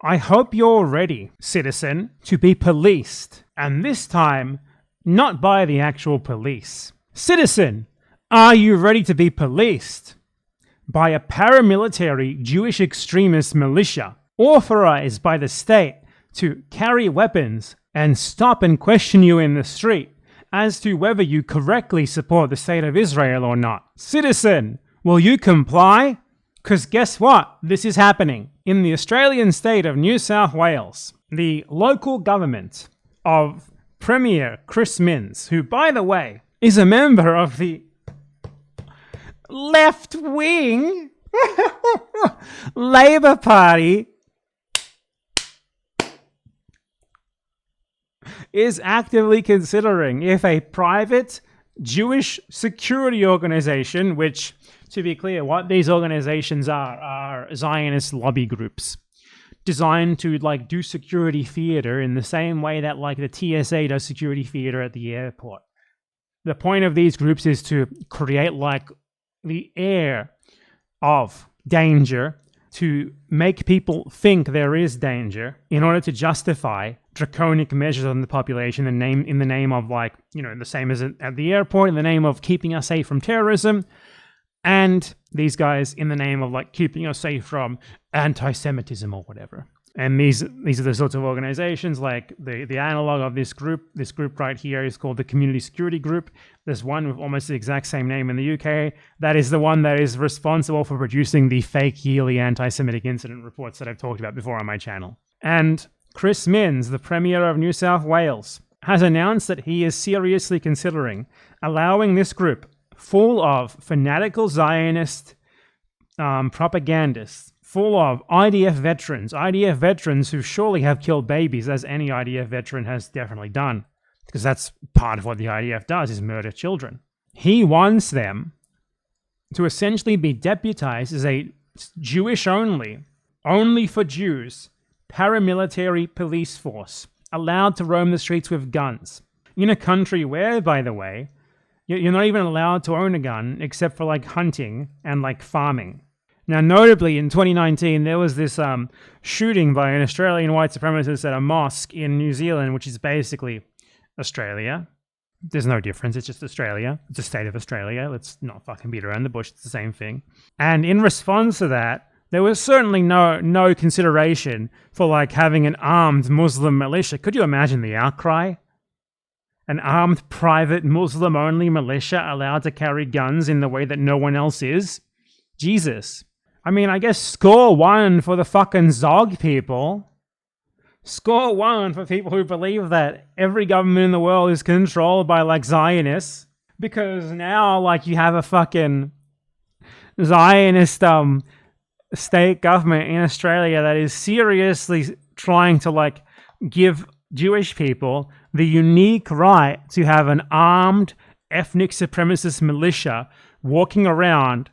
I hope you're ready, citizen, to be policed, and this time, not by the actual police. Citizen, are you ready to be policed by a paramilitary Jewish extremist militia authorized by the state to carry weapons and stop and question you in the street as to whether you correctly support the state of Israel or not? Citizen, will you comply? Because guess what? This is happening. In the Australian state of New South Wales, the local government of Premier Chris Minns, who, by the way, is a member of the left-wing Labor Party, is actively considering if a private Jewish security organization, which, to be clear, what these organizations are Zionist lobby groups designed to do security theater in the same way that the TSA does security theater at the airport. The point of these groups is to create the air of danger, to make people think there is danger in order to justify draconic measures on the population in the name of the same as at the airport, in the name of keeping us safe from terrorism, and these guys in the name of keeping us safe from anti-Semitism or whatever. And these are the sorts of organizations, the analog of this group right here is called the Securtiy Group. There's one with almost the exact same name in the UK. That is the one that is responsible for producing the fake yearly anti-Semitic incident reports that I've talked about before on my channel. And Chris Minns, the Premier of New South Wales, has announced that he is seriously considering allowing this group, full of fanatical Zionist propagandists, full of IDF veterans who surely have killed babies, as any IDF veteran has definitely done, because that's part of what the IDF does, is murder children. He wants them to essentially be deputized as a Jewish-only, only for Jews, paramilitary police force, allowed to roam the streets with guns, in a country where, by the way, you're not even allowed to own a gun except for hunting and farming. Now, notably, in 2019, there was this shooting by an Australian white supremacist at a mosque in New Zealand, which is basically Australia. There's no difference. It's just Australia. It's a state of Australia. Let's not fucking beat around the bush. It's the same thing. And in response to that, there was certainly no consideration for having an armed Muslim militia. Could you imagine the outcry? An armed private Muslim-only militia allowed to carry guns in the way that no one else is? Jesus. I mean, I guess score one for the fucking Zog people. Score one for people who believe that every government in the world is controlled by Zionists. Because now you have a fucking Zionist state government in Australia that is seriously trying to give Jewish people the unique right to have an armed ethnic supremacist militia walking around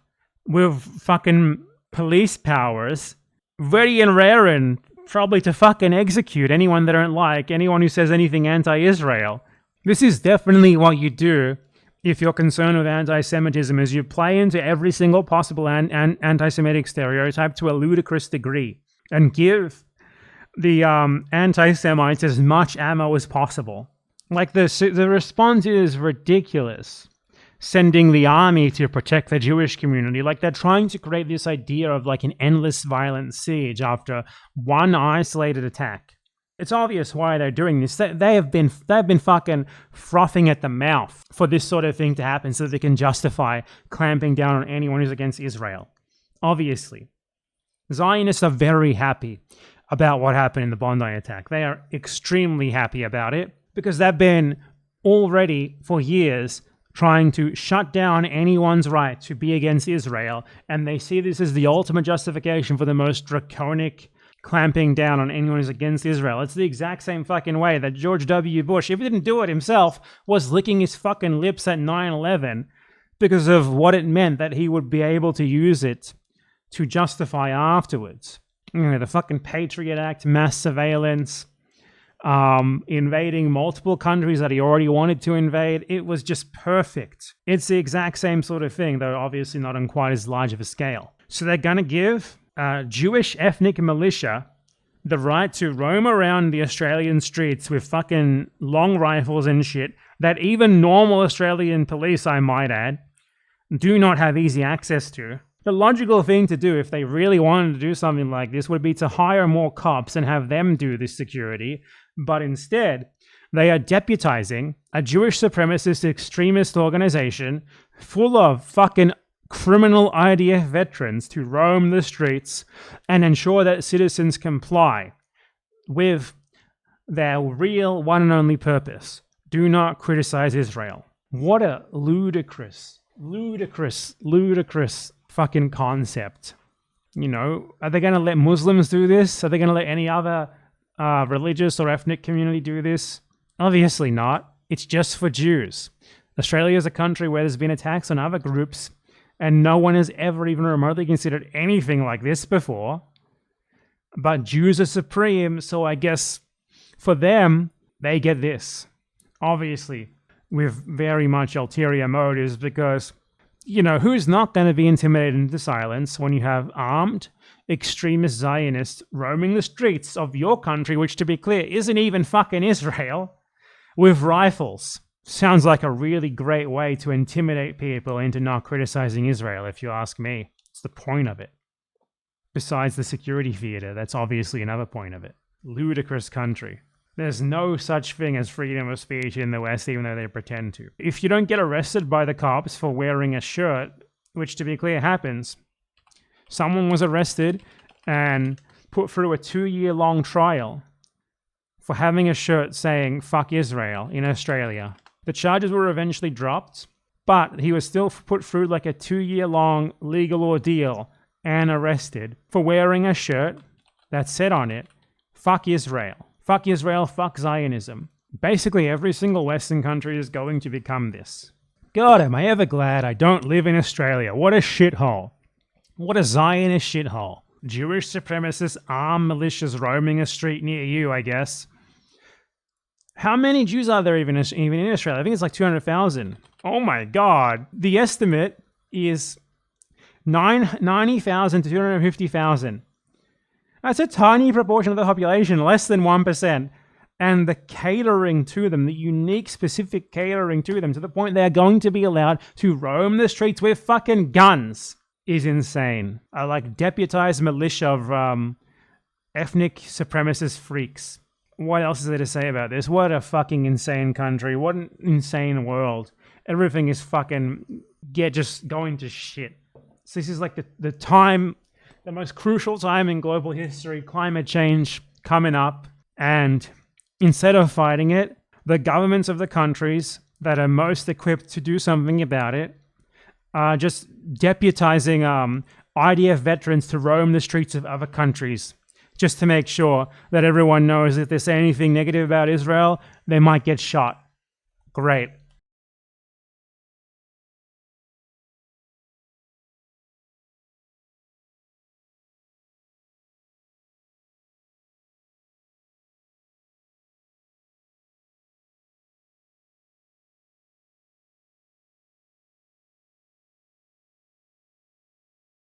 with fucking police powers, ready and raring, probably to fucking execute anyone they don't like, anyone who says anything anti-Israel. This is definitely what you do if you're concerned with anti-Semitism, is you play into every single possible anti-Semitic stereotype to a ludicrous degree and give the anti-Semites as much ammo as possible. The response is ridiculous. Sending the army to protect the Jewish community. They're trying to create this idea of an endless violent siege after one isolated attack. It's obvious why they're doing this. They've been fucking frothing at the mouth for this sort of thing to happen so that they can justify clamping down on anyone who's against Israel. Obviously. Zionists are very happy about what happened in the Bondi attack. They are extremely happy about it because they've been already for years trying to shut down anyone's right to be against Israel, and they see this as the ultimate justification for the most draconic clamping down on anyone who's against Israel. It's the exact same fucking way that George W. Bush, if he didn't do it himself, was licking his fucking lips at 9/11 because of what it meant that he would be able to use it to justify afterwards. The fucking Patriot Act, mass surveillance, invading multiple countries that he already wanted to invade. It was just perfect. It's the exact same sort of thing, though obviously not on quite as large of a scale. So they're going to give a Jewish ethnic militia the right to roam around the Australian streets with fucking long rifles and shit that even normal Australian police, I might add, do not have easy access to. The logical thing to do if they really wanted to do something like this would be to hire more cops and have them do this security, but instead, they are deputizing a Jewish supremacist extremist organization full of fucking criminal IDF veterans to roam the streets and ensure that citizens comply with their real one and only purpose. Do not criticize Israel. What a ludicrous fucking concept. You know, are they going to let Muslims do this? Are they going to let any other religious or ethnic community do this? Obviously not. It's just for Jews. Australia is a country where there's been attacks on other groups, and no one has ever even remotely considered anything like this before. But Jews are supreme, so I guess for them, they get this. Obviously, with very much ulterior motives, because, you know, who's not going to be intimidated into silence when you have armed extremist Zionists roaming the streets of your country, which, to be clear, isn't even fucking Israel, with rifles? Sounds like a really great way to intimidate people into not criticizing Israel, if you ask me. It's the point of it. Besides the security theater, that's obviously another point of it. Ludicrous country. There's no such thing as freedom of speech in the West, even though they pretend to. If you don't get arrested by the cops for wearing a shirt, which to be clear happens, someone was arrested and put through a 2-year-long trial for having a shirt saying "fuck Israel" in Australia. The charges were eventually dropped, but he was still put through like a 2-year-long legal ordeal and arrested for wearing a shirt that said on it, "fuck Israel." Fuck Israel, fuck Zionism. Basically every single Western country is going to become this. God, am I ever glad I don't live in Australia. What a shithole. What a Zionist shithole. Jewish supremacists, armed militias roaming a street near you, I guess. How many Jews are there even in Australia? I think it's like 200,000. Oh my God. The estimate is 90,000 to 250,000. That's a tiny proportion of the population, less than 1%. And the catering to them, the unique, specific catering to them, to the point they're going to be allowed to roam the streets with fucking guns, is insane. A like deputized militia of ethnic supremacist freaks. What else is there to say about this? What a fucking insane country. What an insane world. Everything is fucking just going to shit. So this is like the time, the most crucial time in global history, climate change coming up. And instead of fighting it, the governments of the countries that are most equipped to do something about it are just deputizing IDF veterans to roam the streets of other countries, just to make sure that everyone knows if they say anything negative about Israel, they might get shot. Great.